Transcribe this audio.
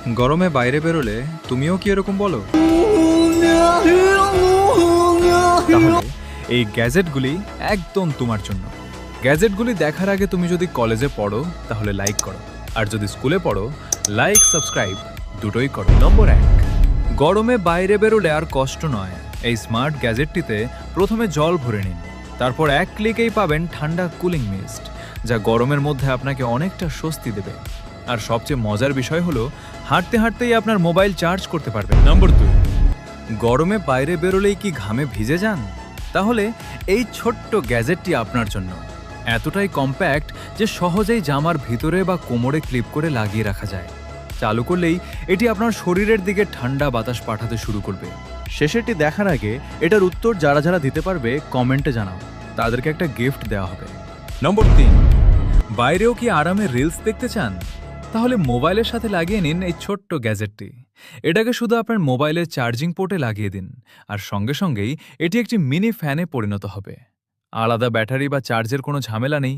গরমে বাইরে বেরোলে তুমিও কি এরকম বলো? তাহলে এই গ্যাজেটগুলি একদম তোমার জন্য। গ্যাজেটগুলি দেখার আগে তুমি যদি কলেজে পড়ো তাহলে লাইক করো, আর যদি স্কুলে পড়ো লাইক সাবস্ক্রাইব দুটোই করো। নম্বর 1, গরমে বাইরে বেরোলে আর কষ্ট নয়। এই স্মার্ট গ্যাজেটটিতে প্রথমে জল ভরে নিন, তারপর এক ক্লিকেই পাবেন ঠান্ডা কুলিং মিস্ট, যা গরমের মধ্যে আপনাকে অনেকটা স্বস্তি দেবে। আর সবচেয়ে মজার বিষয় হলো হাঁটতে হাঁটতেই আপনার মোবাইল চার্জ করতে পারবেন। নম্বর 2, গরমে বাইরে বেরোলেই কি ঘামে ভিজে যান? তাহলে এই ছোট্ট গ্যাজেটটি আপনার জন্য। এতটাই কম্প্যাক্ট যে সহজেই জামার ভিতরে বা কোমরে ক্লিপ করে লাগিয়ে রাখা যায়। চালু করলেই এটি আপনার শরীরের দিকে ঠান্ডা বাতাস পাঠাতে শুরু করবে। শেষেরটি দেখার আগে এটার উত্তর যারা যারা দিতে পারবে কমেন্টে জানাও, তাদেরকে একটা গিফট দেওয়া হবে। নম্বর 3, বাইরেও কি আরামে রিলস দেখতে চান? তাহলে মোবাইলের সাথে লাগিয়ে নিন এই ছোট্ট গ্যাজেটটি। এটাকে শুধু আপনার মোবাইলের চার্জিং পোর্টে লাগিয়ে দিন, আর সঙ্গে সঙ্গেই এটি একটি মিনি ফ্যানে পরিণত হবে। আলাদা ব্যাটারি বা চার্জের কোনো ঝামেলা নেই।